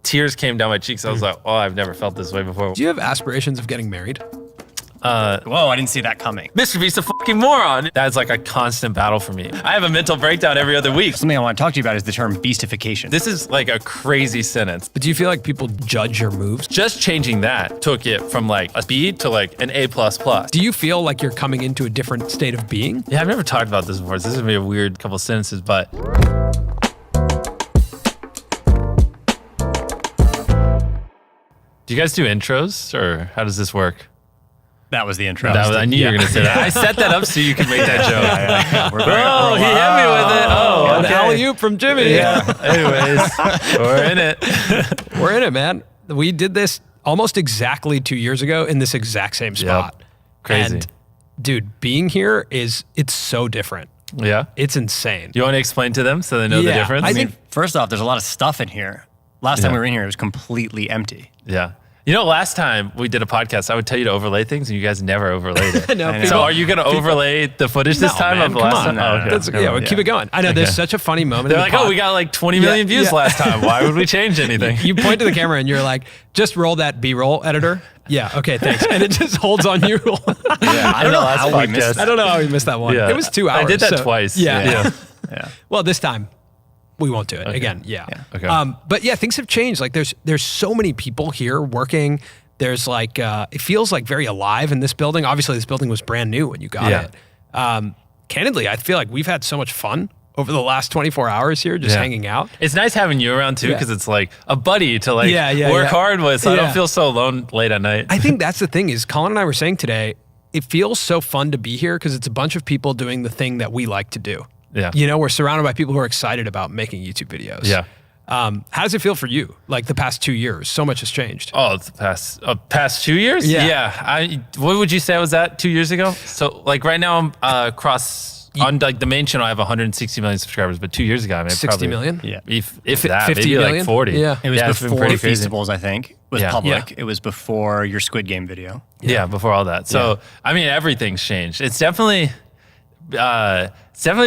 tears came down my cheeks. I was like, oh, I've never felt this way before. Do you have aspirations of getting married? Whoa, I didn't see that coming. Mr. Beast, a fucking moron. That's like a constant battle for me. I have a mental breakdown every other week. Something I want to talk to you about is the term beastification. This is like a crazy sentence. But do you feel like people judge your moves? Just changing that took it from like a B to like an A++. Do you feel like you're coming into a different state of being? Yeah, I've never talked about this before, so this is gonna be a weird couple sentences, but do you guys do intros, or how does this work? That was the intro. I knew you were gonna say that. I set that up so you could make that joke. We're Oh, he hit me with it. Oh, An okay. alley-oop from Jimmy. Yeah. Anyways, we're in it. We're in it, man. We did this almost exactly 2 years ago in this exact same spot. Crazy. And dude, being here it's so different. Yeah. It's insane. Do you want to explain to them so they know the Yeah, difference? I mean, first off, there's a lot of stuff in here. Last time Yeah. we were in here, it was completely empty. Yeah. You know, last time we did a podcast, I would tell you to overlay things, and you guys never overlaid it. No, I know. So are you going to overlay the footage this No, time man, of the come last on. time? No, Oh, no, okay. no. That's, yeah, we'll keep it going. I know there's such a funny moment. They're in like, the oh, pod. we got like 20 million views yeah. last time. Why would we change anything? You point to the camera and you're like, just roll that B-roll editor. Yeah, okay, thanks. And it just holds on you. I don't know how we missed I that. don't know how we missed that one. Yeah. It was 2 hours. I did that so- twice. Yeah. Yeah. Well, this time we won't do it again. Yeah. Okay. But yeah, things have changed. Like there's so many people here working. There's like it feels like very alive in this building. Obviously, this building was brand new when you got Yeah. it. Candidly, I feel like we've had so much fun over the last 24 hours here, just Yeah. hanging out. It's nice having you around too, Yeah. because it's like a buddy to like Yeah, work yeah. hard with, so I Yeah. don't feel so alone late at night. I think that's the thing is Colin and I were saying today, it feels so fun to be here because it's a bunch of people doing the thing that we like to do. Yeah. You know, we're surrounded by people who are excited about making YouTube videos. Yeah. How does it feel for you? Like the past 2 years, so much has changed. Oh, it's the past 2 years? Yeah. What would you say I was at 2 years ago? So like right now I'm on like the main channel I have 160 million subscribers, but 2 years ago I mean 60 probably, million? Yeah. If that, 50 maybe million? like 40. Yeah. It was it's been before pretty crazy. Feastables, I think, was Yeah. public. Yeah. It was before your Squid Game video. Yeah, before all that. So I mean, everything's changed. It's definitely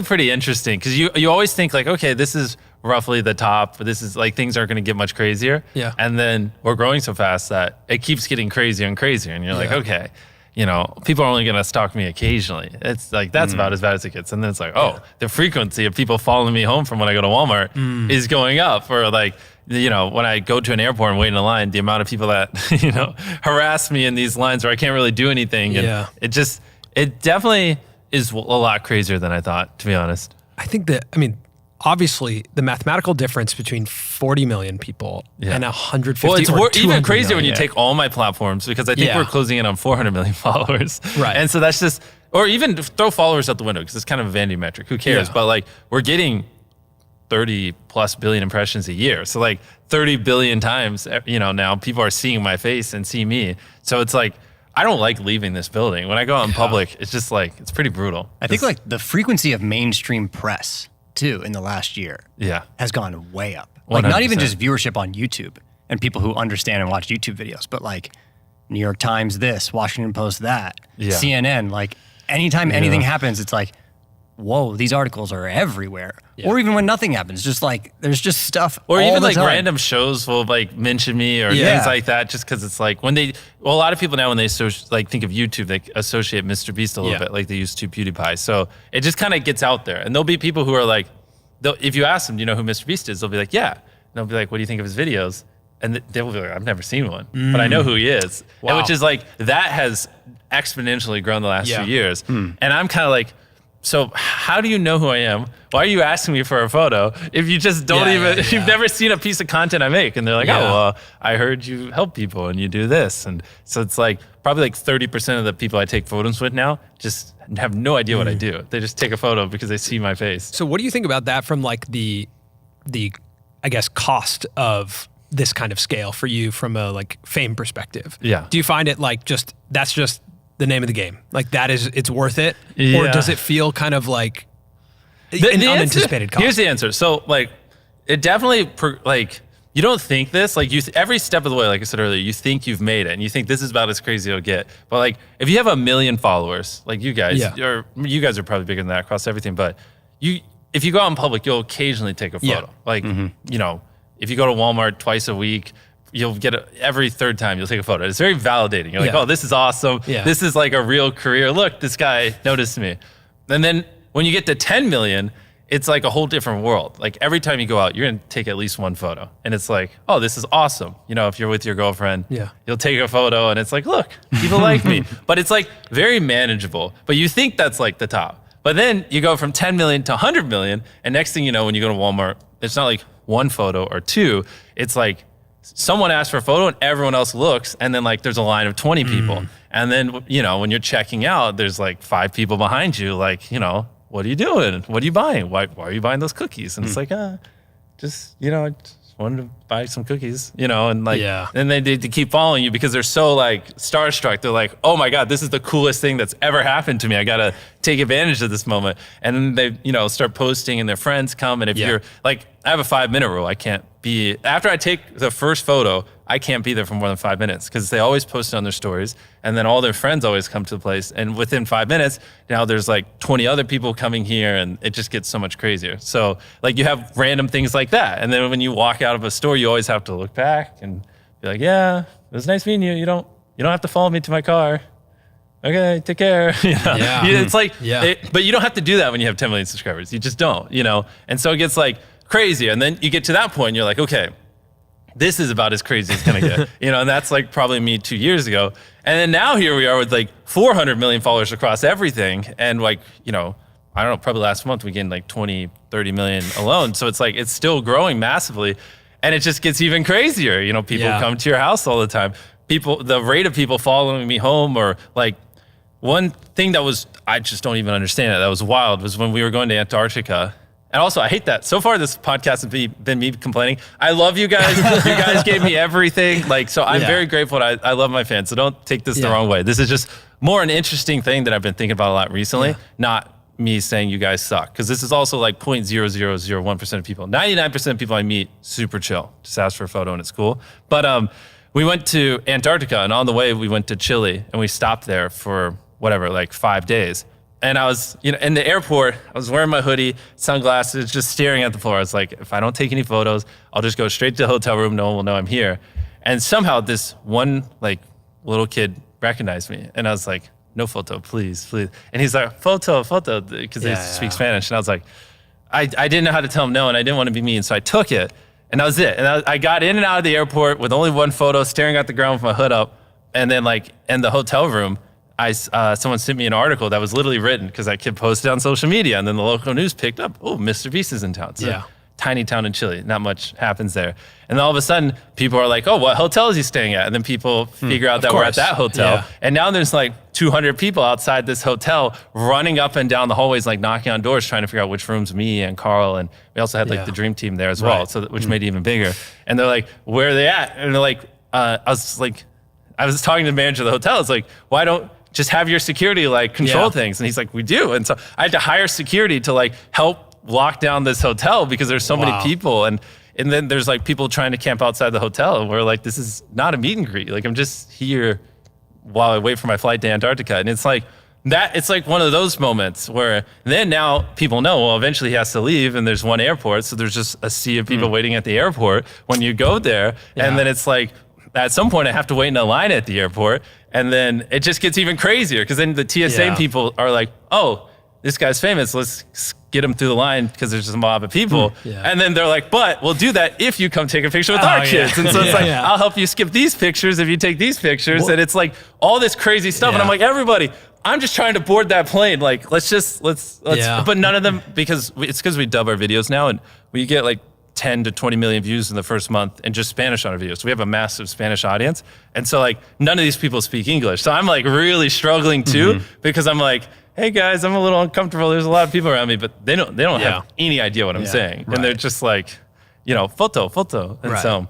pretty interesting because you always think like, okay, this is roughly the top. This is like things aren't going to get much crazier. Yeah. And then we're growing so fast that it keeps getting crazier and crazier, and you're like, Yeah. okay, you know, people are only going to stalk me occasionally. It's like that's about as bad as it gets. And then it's like, oh, the frequency of people following me home from when I go to Walmart is going up, or like. You know, when I go to an airport and wait in a line, the amount of people that, you know, harass me in these lines where I can't really do anything. And Yeah. it definitely is a lot crazier than I thought, to be honest. I think that, I mean, obviously the mathematical difference between 40 million people Yeah. and 150 Well, it's or even 200 crazier when you million. take all my platforms, because I think Yeah. we're closing in on 400 million followers. Right. And so that's just, or even throw followers out the window because it's kind of a vanity metric. Who cares? Yeah. But like we're getting 30 plus billion impressions a year. So like 30 billion times, you know, now people are seeing my face and see me. So it's like, I don't like leaving this building. When I go out in public, it's just like, it's pretty brutal. I think like the frequency of mainstream press too in the last year Yeah. has gone way up. Like not even 100%. just viewership on YouTube and people who understand and watch YouTube videos, but like New York Times this, Washington Post that, Yeah. CNN, like anytime anything happens, it's like, whoa, these articles are everywhere. Or even when nothing happens, just like there's just stuff. Or all even the like time. random shows will like mention me or Yeah. things like that, just because it's like when a lot of people now when they like think of YouTube, they associate Mr. Beast a little Yeah. bit like they used to PewDiePie. So it just kind of gets out there, and there'll be people who are like, if you ask them, do you know who Mr. Beast is? They'll be like, yeah. And they'll be like, what do you think of his videos? And they'll be like, I've never seen one, but I know who he is. Wow. And which is like that has exponentially grown the last Yeah. few years, and I'm kind of like. So how do you know who I am? Why are you asking me for a photo if you just don't you've never seen a piece of content I make? And they're like, Yeah. oh, well, I heard you help people and you do this. And so it's like probably like 30% of the people I take photos with now just have no idea what I do. They just take a photo because they see my face. So what do you think about that from like the I guess cost of this kind of scale for you from a like fame perspective? Yeah. Do you find it like that's just the name of the game? Like it's worth it? Or Yeah. does it feel kind of like an answer- unanticipated cost? Here's the answer. So like it definitely like you don't think this, like every step of the way, like I said earlier, you think you've made it and you think this is about as crazy as it'll get. But like if you have 1 million followers, like you guys, or you guys are probably bigger than that across everything, but if you go out in public, you'll occasionally take a photo. Yeah. Like, you know, if you go to Walmart twice a week, you'll get every third time you'll take a photo. It's very validating. You're like, oh, this is awesome. Yeah. This is like a real career. Look, this guy noticed me. And then when you get to 10 million, it's like a whole different world. Like every time you go out, you're going to take at least one photo. And it's like, oh, this is awesome. You know, if you're with your girlfriend, you'll take a photo and it's like, look, people like me. But it's like very manageable. But you think that's like the top. But then you go from 10 million to 100 million. And next thing you know, when you go to Walmart, it's not like one photo or two. It's like someone asks for a photo and everyone else looks. And then like there's a line of 20 people. And then, you know, when you're checking out, there's like 5 people behind you, like, you know, what are you doing? What are you buying? Why are you buying those cookies? And it's like, just, you know, I just wanted to buy some cookies, you know, and like, and they keep following you because they're so like starstruck. They're like, oh my God, this is the coolest thing that's ever happened to me. I got to take advantage of this moment. And then they, you know, start posting and their friends come. And if you're like, I have a 5-minute rule. I can't be, after I take the first photo, I can't be there for more than 5 minutes because they always post it on their stories. And then all their friends always come to the place. And within 5 minutes, now there's like 20 other people coming here and it just gets so much crazier. So like you have random things like that. And then when you walk out of a store, you always have to look back and be like, yeah, it was nice meeting you. You don't have to follow me to my car. Okay, take care. You know? It's like, but you don't have to do that when you have 10 million subscribers. You just don't, you know? And so it gets like crazy. And then you get to that point and you're like, okay, this is about as crazy as it's gonna get, you know, and that's like probably me 2 years ago. And then now here we are with like 400 million followers across everything. And like, you know, I don't know, probably last month we gained like 20, 30 million alone. So it's like, it's still growing massively and it just gets even crazier. You know, people come to your house all the time. The rate of people following me home or like one thing that was, I just don't even understand it. That was wild was when we were going to Antarctica. And also, I hate that. So far, this podcast has been me complaining. I love you guys. You guys gave me everything. Like, so I'm very grateful. I love my fans. So don't take this the wrong way. This is just more an interesting thing that I've been thinking about a lot recently, not me saying you guys suck. Because this is also like 0.0001% of people. 99% of people I meet, super chill. Just ask for a photo and it's cool. But we went to Antarctica and on the way, we went to Chile and we stopped there for whatever, like 5 days. And I was, you know, in the airport, I was wearing my hoodie, sunglasses, just staring at the floor. I was like, if I don't take any photos, I'll just go straight to the hotel room. No one will know I'm here. And somehow this one like little kid recognized me. And I was like, no photo, please, please. And he's like, photo, because they speak Spanish. And I was like, I didn't know how to tell him no, and I didn't want to be mean. So I took it, and that was it. And I got in and out of the airport with only one photo, staring at the ground with my hood up. And then like in the hotel room, someone sent me an article that was literally written because that kid posted on social media, and then the local news picked up, oh, Mr. Beast is in town. So tiny town in Chile, not much happens there. And then all of a sudden, people are like, oh, what hotel is he staying at? And then people figure out that we're at that hotel. And now there's like 200 people outside this hotel running up and down the hallways, like knocking on doors, trying to figure out which room's me and Carl. And we also had like the dream team there as well, so which made it even bigger. And they're like, where are they at? And they're like, I was talking to the manager of the hotel. It's like, why don't just have your security like control things? And he's like, we do. And so I had to hire security to like help lock down this hotel because there's so many people. And then there's like people trying to camp outside the hotel. And we're like, this is not a meet and greet. Like I'm just here while I wait for my flight to Antarctica. And it's like that, it's like one of those moments where then now people know, well, eventually he has to leave and there's one airport. So there's just a sea of people waiting at the airport when you go there. And then it's like, at some point I have to wait in a line at the airport. And then it just gets even crazier because then the TSA people are like, oh, this guy's famous. Let's get him through the line because there's just a mob of people. And then they're like, but we'll do that if you come take a picture with our kids. And so it's like, I'll help you skip these pictures if you take these pictures. And it's like all this crazy stuff. And I'm like, everybody, I'm just trying to board that plane. Like, let's but none of them, because we dub our videos now and we get like 10 to 20 million views in the first month and just Spanish on our videos. So we have a massive Spanish audience. And so like none of these people speak English. So I'm like really struggling too because I'm like, hey guys, I'm a little uncomfortable. There's a lot of people around me, but they don't have any idea what I'm saying. And they're just like, you know, photo. And so,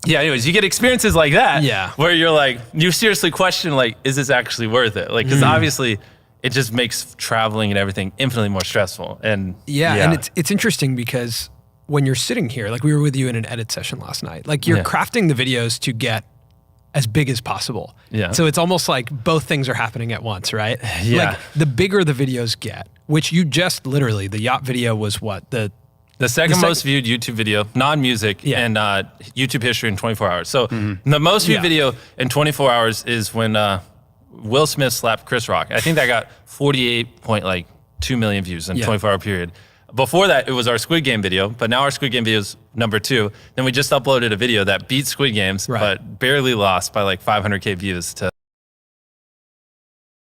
anyways, you get experiences like that where you're like, you seriously question like, is this actually worth it? Like, cause obviously it just makes traveling and everything infinitely more stressful. And and it's interesting because when you're sitting here, like we were with you in an edit session last night, like you're crafting the videos to get as big as possible. So it's almost like both things are happening at once, right? Like the bigger the videos get, which you just literally, the yacht video was what? The The second most viewed YouTube video, non-music, in YouTube history in 24 hours. So the most viewed video in 24 hours is when Will Smith slapped Chris Rock. I think that got 48.2 million views in a 24-hour period. Before that, it was our Squid Game video, but now our Squid Game video is number 2. Then we just uploaded a video that beat Squid Games, but barely lost by like 500K views to